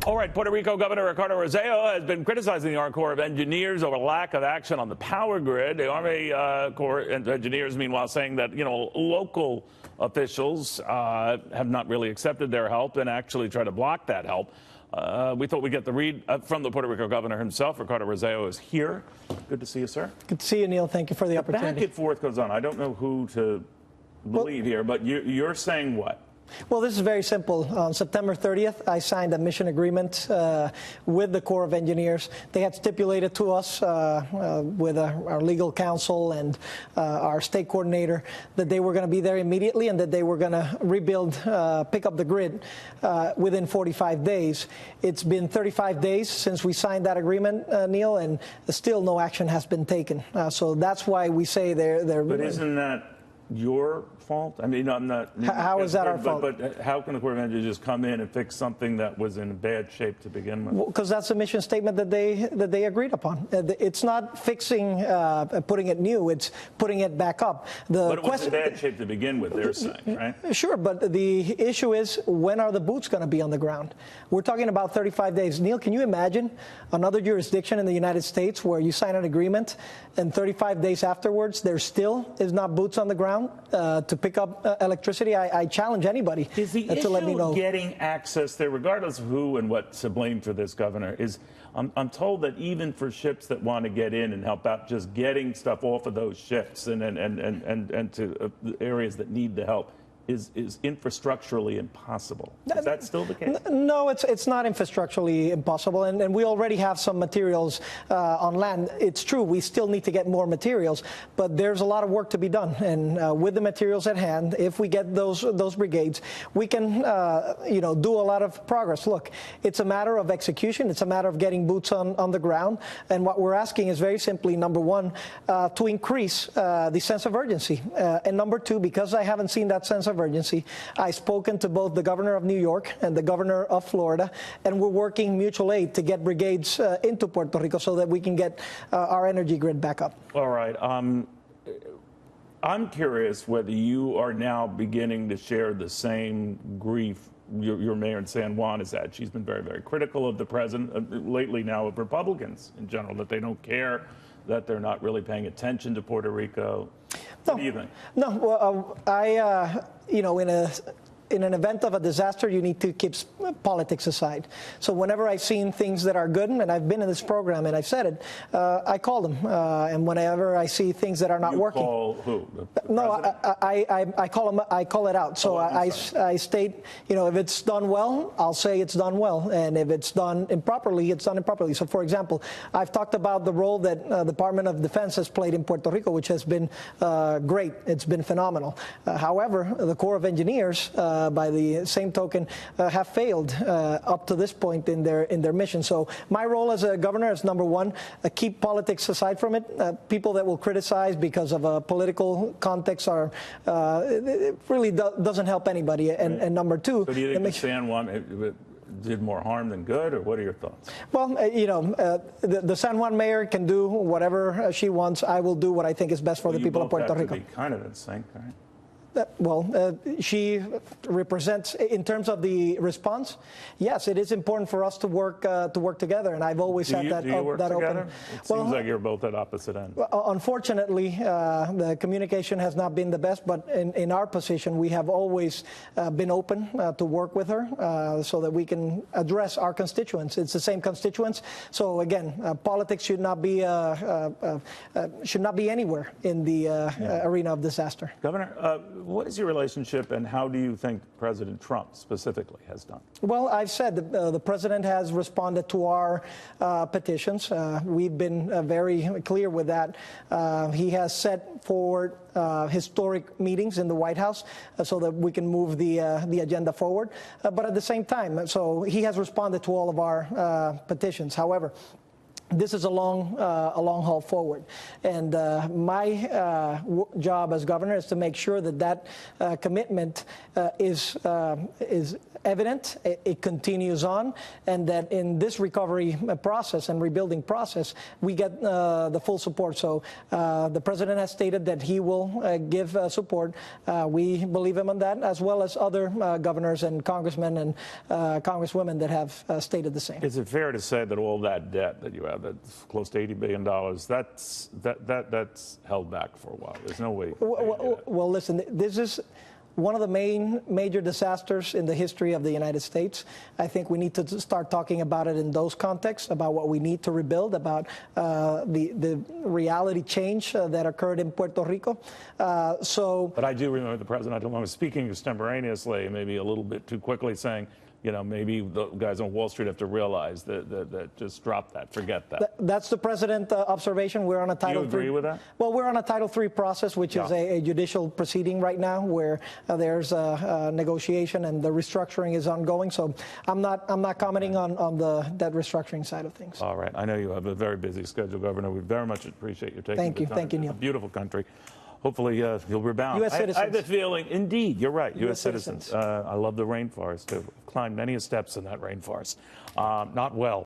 All right, Puerto Rico Governor Ricardo Rossello has been criticizing the Army Corps of Engineers over lack of action on the power grid. The Army Corps of Engineers, meanwhile, saying that, local officials have not really accepted their help and actually try to block that help. We thought we'd get the read from the Puerto Rico governor himself. Ricardo Rossello is here. Good to see you, sir. Good to see you, Neil. Thank you for the opportunity. Back and forth goes on. I don't know who to believe here, but you're saying what? Well, this is very simple. On September 30th, I signed a mission agreement with the Corps of Engineers. They had stipulated to us with our legal counsel and our state coordinator that they were going to be there immediately and that they were going to rebuild, pick up the grid within 45 days. It's been 35 days since we signed that agreement, Neil, and still no action has been taken. So that's why we say they're. But isn't that your fault? I mean, I'm not. How is that our fault? But how can the Corps of Engineers just come in and fix something that was in bad shape to begin with? Because that's the mission statement that they agreed upon. It's not fixing, putting it new. It's putting it back up. But it was in bad shape to begin with, they're saying, right? Sure, but the issue is, when are the boots going to be on the ground? We're talking about 35 days. Neil, can you imagine another jurisdiction in the United States where you sign an agreement and 35 days afterwards there still is not boots on the ground to pick up electricity? I challenge anybody to let me know. Getting access there, regardless of who and what to blame for this, Governor, is I'm told that even for ships that want to get in and help out, just getting stuff off of those ships and to areas that need the help is infrastructurally impossible. Is that still the case? No, it's not infrastructurally impossible, and we already have some materials on land. It's true, we still need to get more materials, but there's a lot of work to be done, and with the materials at hand, if we get those brigades, we can do a lot of progress. Look, it's a matter of execution. It's a matter of getting boots on the ground, and what we're asking is very simply, number one, to increase the sense of urgency, and number two, because I haven't seen that sense of urgency, I've spoken to both the governor of New York and the governor of Florida, and we're working mutual aid to get brigades into Puerto Rico so that we can get our energy grid back up. All right. I'm curious whether you are now beginning to share the same grief your mayor in San Juan has had. She's been very, very critical of the president, lately now of Republicans in general, that they don't care, that they're not really paying attention to Puerto Rico. What do you think? No, well, in an event of a disaster, you need to keep politics aside. So whenever I've seen things that are good, and I've been in this program and I've said it, I call them. And whenever I see things that are not working, call who? No, I call them. I call it out. So I state, if it's done well, I'll say it's done well, and if it's done improperly, it's done improperly. So, for example, I've talked about the role that the Department of Defense has played in Puerto Rico, which has been great. It's been phenomenal. However, the Corps of Engineers, by the same token, have failed up to this point in their mission. So my role as a governor is, number one, keep politics aside from it. People that will criticize because of a political context it really doesn't help anybody. And number two, so do you think the San Juan did more harm than good, or what are your thoughts? Well, the San Juan mayor can do whatever she wants. I will do what I think is best for the people of Puerto Rico. You both have to be kind of in sync, right? She represents, in terms of the response, yes, it is important for us to work together, and I've always had that open. It seems like you're both at opposite ends. Unfortunately, the communication has not been the best, but in our position, we have always been open to work with her so that we can address our constituents. It's the same constituents, so again, politics should not be anywhere in the arena of disaster. Governor, what is your relationship, and how do you think President Trump specifically has done? Well, I've said that the president has responded to our petitions. We've been very clear with that. He has set forward historic meetings in the White House so that we can move the agenda forward. But at the same time, so he has responded to all of our petitions. However, this is a long haul forward. And my job as governor is to make sure that that commitment is evident, it continues on, and that in this recovery process and rebuilding process, we get the full support. So the president has stated that he will give support. We believe him on that, as well as other governors and congressmen and congresswomen that have stated the same. Is it fair to say that all that debt that you have, that's close to $80 billion, that's held back for a while? There's no way. Well, listen, this is one of the major disasters in the history of the United States. I think we need to start talking about it in those contexts, about what we need to rebuild, about the reality change that occurred in Puerto Rico. But I do remember the president, I don't remember speaking extemporaneously, maybe a little bit too quickly, saying, you know, maybe the guys on Wall Street have to realize that just drop that, forget that. That's the president observation. We're on a Title III. Do you agree with that? Well, we're on a Title III process, which is a judicial proceeding right now, where there's a negotiation and the restructuring is ongoing. So I'm not commenting on the debt restructuring side of things. All right. I know you have a very busy schedule, Governor. We very much appreciate you taking the time. Thank you, Neil. It's a beautiful country. Hopefully you'll rebound. U.S. citizens. I have a feeling, indeed, you're right, U.S. citizens. citizens. I love the rainforest. I've climbed many steps in that rainforest. Not well.